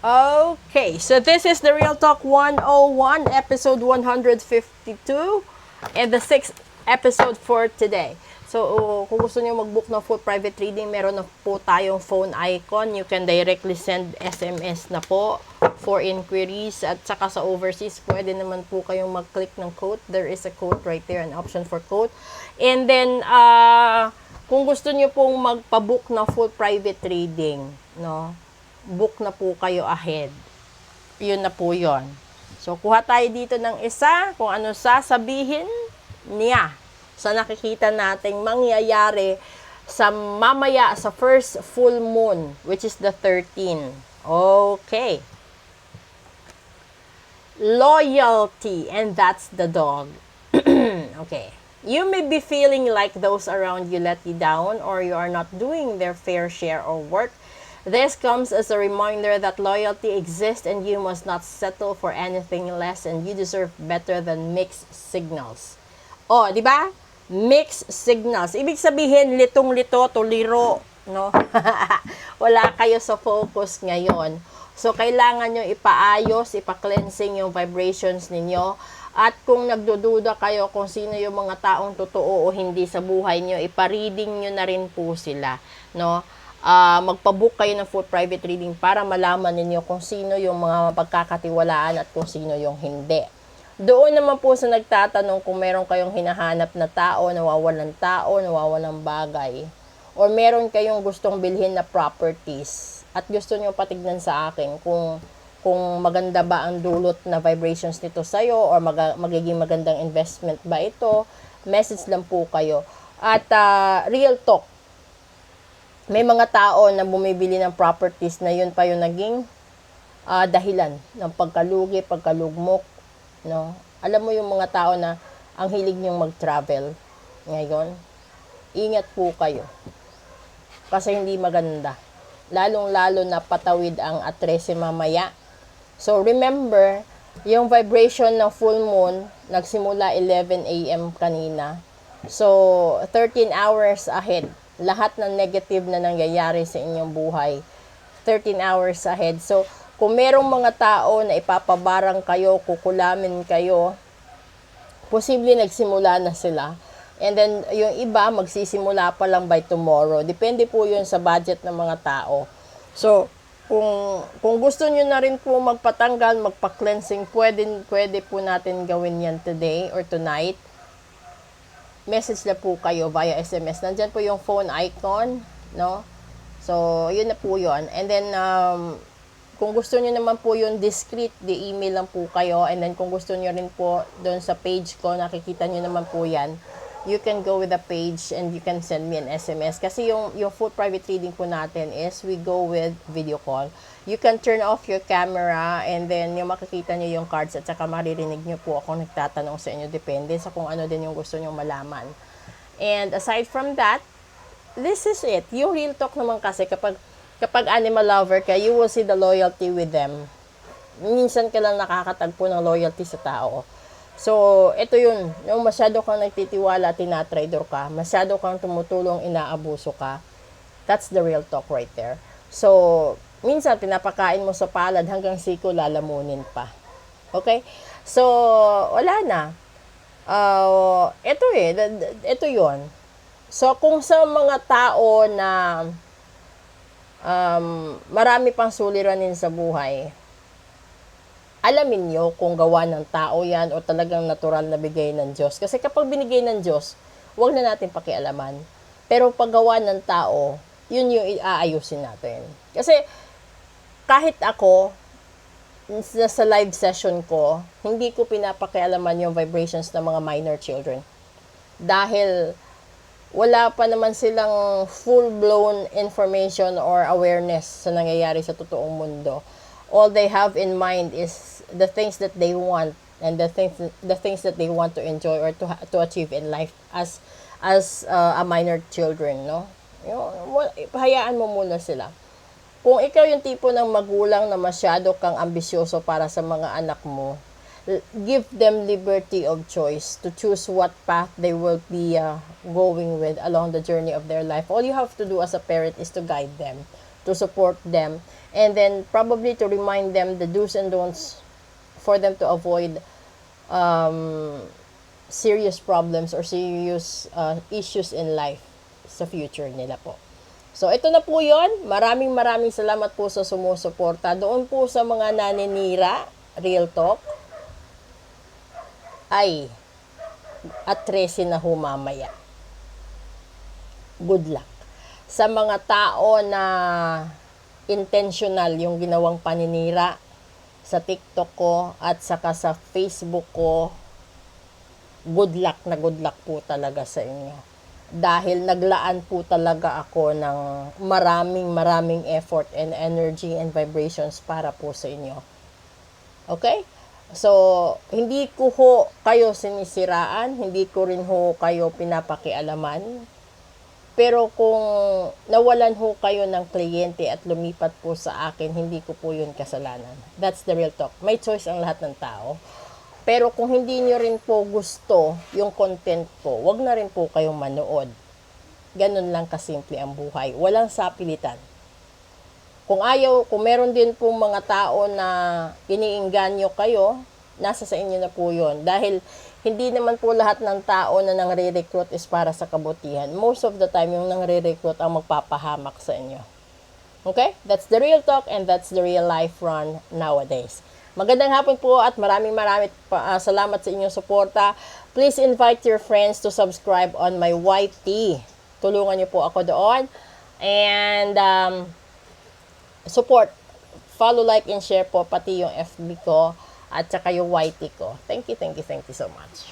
Okay, so this is the Real Talk 101, episode 152, and the sixth episode for today. So, kung gusto niyo mag-book ng full private reading, meron na po tayong phone icon. You can directly send SMS na po for inquiries. At saka sa overseas, pwede naman po kayong mag-click ng quote. There is a quote right there, an option for quote. And then, kung gusto niyo pong magpa-book ng full private reading, no? Book na po kayo ahead. Yun na po yun. So, kuha tayo dito ng isa, kung ano sasabihin niya sa nakikita nating mangyayari sa mamaya sa first full moon, which is the 13. Okay. Loyalty, and that's the dog. Okay. You may be feeling like those around you let you down, or you are not doing their fair share of work. This comes as a reminder that loyalty exists and you must not settle for anything less, and you deserve better than mixed signals. Oh, di ba? Mixed signals. Ibig sabihin, litong-lito, tuliro, no? Wala kayo sa focus ngayon. So, kailangan nyo ipaayos, ipa-cleansing yung vibrations ninyo. At kung nagdududa kayo kung sino yung mga taong totoo o hindi sa buhay nyo, ipa-reading nyo na rin po sila, no? Magpabook kayo ng full private reading para malaman ninyo kung sino yung mga pagkakatiwalaan at kung sino yung hindi. Doon naman po sa nagtatanong kung meron kayong hinahanap na tao, nawawalang bagay, or meron kayong gustong bilhin na properties at gusto nyo patignan sa akin kung maganda ba ang dulot na vibrations nito sa'yo or magiging magandang investment ba ito, message lang po kayo. At real talk, may mga tao na bumibili ng properties na yun pa yung naging dahilan ng pagkalugi, pagkalugmok, no? Alam mo yung mga tao na ang hilig niyong mag-travel ngayon, ingat po kayo. Kasi hindi maganda. Lalong-lalo na patawid ang A13 mamaya. So remember, yung vibration ng full moon nagsimula 11 AM kanina. So 13 hours ahead. Lahat ng negative na nangyayari sa inyong buhay, 13 hours ahead. So, kung merong mga tao na ipapabarang kayo, kukulamin kayo, posible nagsimula na sila. And then, yung iba, magsisimula pa lang by tomorrow. Depende po yun sa budget ng mga tao. So, kung gusto nyo na rin po magpatanggal, magpa-cleansing, pwede po natin gawin yan today or tonight. Message na po kayo via SMS. Nandyan po yung phone icon, no? So, yun na po yun. And then, kung gusto nyo naman po yung discreet, di-email lang po kayo. And then, kung gusto nyo rin po doon sa page ko, nakikita nyo naman po yan. You can go with the page and you can send me an SMS. Kasi yung full private reading po natin is we go with video call. You can turn off your camera and then yung makikita nyo yung cards at saka maririnig nyo po ako nagtatanong sa inyo. Depende sa kung ano din yung gusto nyo malaman. And aside from that, this is it. Yung real talk naman kasi kapag animal lover ka, you will see the loyalty with them. Minsan ka lang nakakatagpo ng loyalty sa tao. So, ito yun. Yung masyado kang nagtitiwala, tinatraidor ka, masyado kang tumutulong, inaabuso ka, that's the real talk right there. So, minsan, pinapakain mo sa palad hanggang siko lalamunin pa. Okay? So, wala na. Ito yun. So, kung sa mga tao na marami pang suliranin sa buhay, alamin nyo kung gawa ng tao yan o talagang natural na bigay ng Diyos. Kasi kapag binigay ng Diyos, huwag na natin pakialaman. Pero pag gawa ng tao, yun yung iaayusin natin. Kasi kahit ako, sa live session ko, hindi ko pinapakialaman yung vibrations ng mga minor children. Dahil wala pa naman silang full-blown information or awareness sa nangyayari sa totoong mundo. All they have in mind is the things that they want and the things that they want to enjoy or to achieve in life as a minor children, no? Hayaan mo muna sila. Kung ikaw yung tipo ng magulang na masyado kang ambisyoso para sa mga anak mo, give them liberty of choice to choose what path they will be going with along the journey of their life. All you have to do as a parent is to guide them. to support them, and then probably to remind them the do's and don'ts for them to avoid serious problems or serious issues in life sa future nila po. So, ito na po yon. Maraming salamat po sa sumusuporta. Doon po sa mga naninira, Real Talk, ay at 13 na humamaya. Good luck. Sa mga tao na intentional yung ginawang paninira sa TikTok ko at saka sa Facebook ko, good luck po talaga sa inyo. Dahil naglaan po talaga ako ng maraming effort and energy and vibrations para po sa inyo. Okay? So, hindi ko ho kayo sinisiraan, hindi ko rin ho kayo pinapakialaman. Pero kung nawalan ho kayo ng kliyente at lumipat po sa akin, hindi ko po yun kasalanan. That's the real talk. May choice ang lahat ng tao. Pero kung hindi nyo rin po gusto yung content ko, wag na rin po kayong manood. Ganun lang kasimple ang buhay. Walang sapilitan. Kung meron din po mga tao na iniinganyo kayo, nasa sa inyo na po yun. Dahil hindi naman po lahat ng tao na nangre-recruit is para sa kabutihan. Most of the time, yung nangre-recruit ang magpapahamak sa inyo. Okay? That's the real talk and that's the real life run nowadays. Magandang hapon po at maraming salamat sa inyong suporta. Please invite your friends to subscribe on my YT. Tulungan niyo po ako doon. And support, follow, like, and share po pati yung FB ko at saka yung YT ko. Thank you so much.